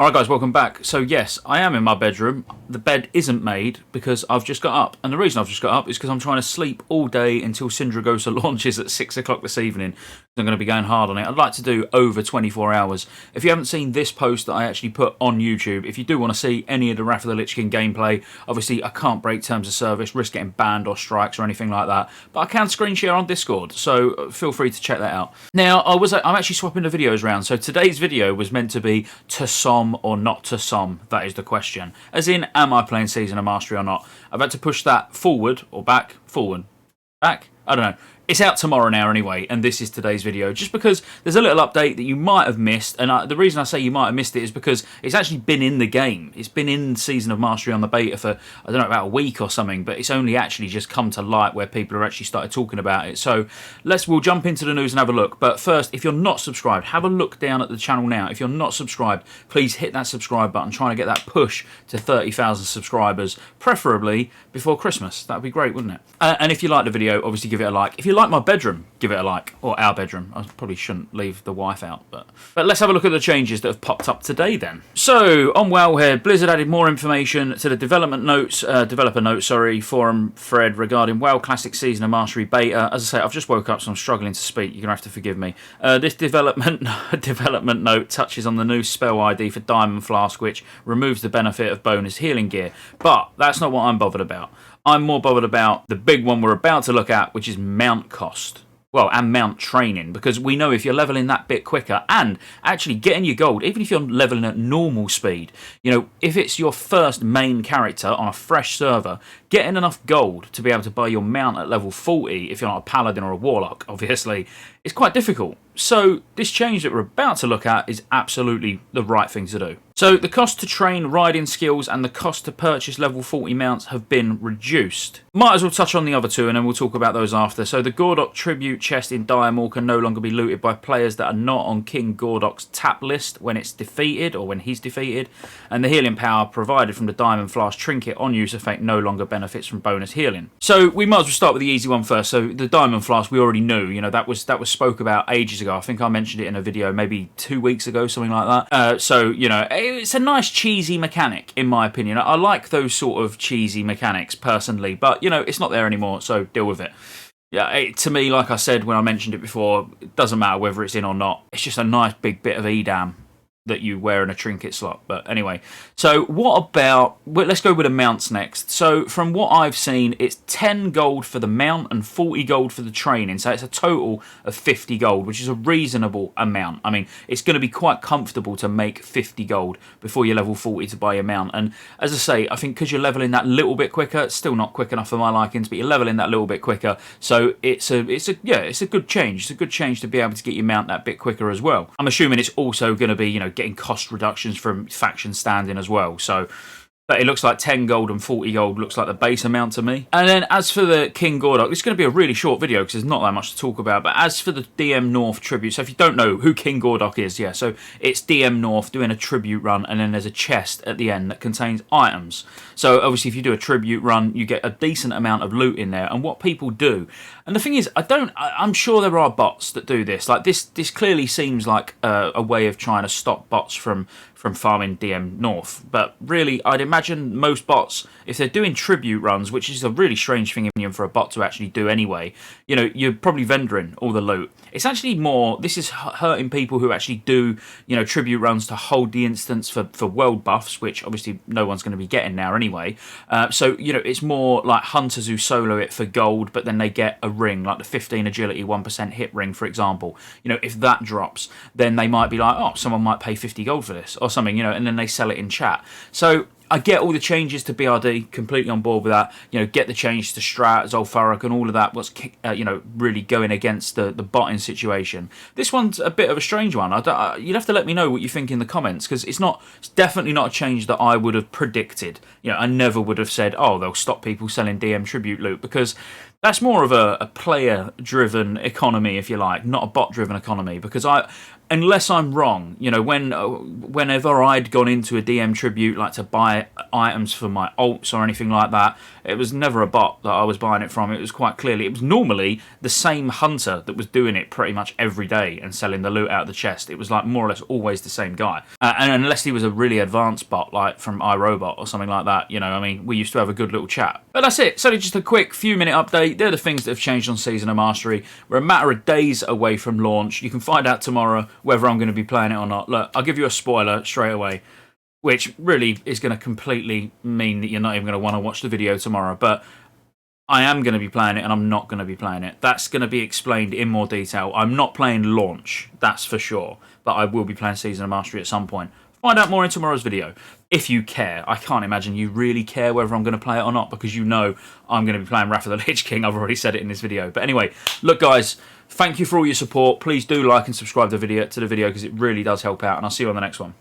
Alright guys, welcome back. So yes, I am in my bedroom. The bed isn't made because I've just got up. And the reason I've just got up is because I'm trying to sleep all day until Sindragosa launches at 6 o'clock this evening. I'm going to be going hard on it. I'd like to do over 24 hours. If you haven't seen this post that I actually put on YouTube, if you do want to see any of the Wrath of the Lich King gameplay, obviously I can't break terms of service, risk getting banned or strikes or anything like that. But I can screen share on Discord, so feel free to check that out. Now, I'm actually swapping the videos around. So today's video was meant to be to Somme or not to Somme, that is the question. As in, am I playing Season of Mastery or not? I've had to push that forward, or back, forward, back, I don't know. It's out tomorrow now anyway, and this is today's video, just because there's a little update that you might have missed, and the reason I say you might have missed it is because it's actually been in the game. It's been in Season of Mastery on the beta for, I don't know, about a week or something, but it's only actually just come to light where people are actually started talking about it. So we'll jump into the news and have a look. But first, if you're not subscribed, have a look down at the channel now. If you're not subscribed, please hit that subscribe button, trying to get that push to 30,000 subscribers, preferably before Christmas. That would be great, wouldn't it? And if you like the video, obviously give it a like. If you like my bedroom, give it a like. Or our bedroom. I probably shouldn't leave the wife out. But let's have a look at the changes that have popped up today then. So, on Wowhead, Blizzard added more information to the developer notes, forum thread regarding WoW Classic Season of Mastery Beta. As I say, I've just woke up, so I'm struggling to speak. You're going to have to forgive me. This development note touches on the new spell ID for Diamond Flask, which removes the benefit of bonus healing gear. But that's not what I'm bothered about. I'm more bothered about the big one we're about to look at, which is mount cost. Well, and mount training, because we know if you're leveling that bit quicker and actually getting your gold, even if you're leveling at normal speed, you know, if it's your first main character on a fresh server, getting enough gold to be able to buy your mount at level 40, if you're not a Paladin or a Warlock, obviously, is quite difficult. So this change that we're about to look at is absolutely the right thing to do. So the cost to train riding skills and the cost to purchase level 40 mounts have been reduced. Might as well touch on the other two and then we'll talk about those after. So the Gordok tribute chest in Diremaw can no longer be looted by players that are not on King Gordok's tap list when it's defeated or when he's defeated. And the healing power provided from the Diamond Flask trinket on use effect no longer benefits from bonus healing. So we might as well start with the easy one first. So the Diamond Flask we already knew, you know, that was spoke about ages ago. I think I mentioned it in a video maybe 2 weeks ago, something like that. So, you know, it's a nice cheesy mechanic, in my opinion. I like those sort of cheesy mechanics, personally. But, you know, it's not there anymore, so deal with it. Yeah, to me, like I said when I mentioned it before, it doesn't matter whether it's in or not. It's just a nice big bit of Edam that you wear in a trinket slot. But anyway, so what about, well, let's go with the mounts next. So from what I've seen, it's 10 gold for the mount and 40 gold for the training, so it's a total of 50 gold, which is a reasonable amount. I mean, it's going to be quite comfortable to make 50 gold before you're level 40 to buy your mount. And as I say, I think because you're leveling that little bit quicker, it's still not quick enough for my likings, but you're leveling that little bit quicker, so it's a good change. It's a good change to be able to get your mount that bit quicker as well. I'm assuming it's also going to be, you know, getting cost reductions from faction standing as well. So, but it looks like 10 gold and 40 gold looks like the base amount to me. And then as for the King Gordok, this is going to be a really short video because there's not that much to talk about. But as for the DM North tribute, so if you don't know who King Gordok is, yeah, so it's DM North doing a tribute run, and then there's a chest at the end that contains items. So obviously if you do a tribute run, you get a decent amount of loot in there. And what people do, and the thing is, I'm sure there are bots that do this. Like this clearly seems like a way of trying to stop bots from farming DM North. But really, I'd imagine most bots, if they're doing tribute runs, which is a really strange thing for a bot to actually do anyway, you know, you're probably vendoring all the loot. It's actually more, this is hurting people who actually do, you know, tribute runs to hold the instance for world buffs, which obviously no one's going to be getting now anyway. So, you know, it's more like hunters who solo it for gold, but then they get a ring, like the 15 agility, 1% hit ring, for example. You know, if that drops, then they might be like, oh, someone might pay 50 gold for this, or something, you know, and then they sell it in chat. So I get all the changes to BRD, completely on board with that. You know, get the change to Strat, Zolfarok, and all of that. What's you know, really going against the botting situation. This one's a bit of a strange one. You'd have to let me know what you think in the comments, because it's definitely not a change that I would have predicted. You know, I never would have said, oh, they'll stop people selling DM tribute loot, because That's more of a player-driven economy, if you like, not a bot-driven economy. Because unless I'm wrong, you know, whenever I'd gone into a DM tribute, like to buy items for my alts or anything like that, it was never a bot that I was buying it from. It was quite clearly, it was normally the same hunter that was doing it pretty much every day and selling the loot out of the chest. It was like more or less always the same guy. And unless he was a really advanced bot, like from iRobot or something like that, you know, I mean, we used to have a good little chat. But that's it. So just a quick few-minute update. They're the things that have changed on Season of Mastery. We're a matter of days away from launch. You can find out tomorrow whether I'm going to be playing it or not. Look, I'll give you a spoiler straight away, which really is going to completely mean that you're not even going to want to watch the video tomorrow. But I am going to be playing it and I'm not going to be playing it. That's going to be explained in more detail. I'm not playing launch, that's for sure. But I will be playing Season of Mastery at some point. Find out more in tomorrow's video, if you care. I can't imagine you really care whether I'm going to play it or not, because you know I'm going to be playing Wrath of the Lich King. I've already said it in this video. But anyway, look guys, thank you for all your support. Please do like and subscribe to the video because it really does help out, and I'll see you on the next one.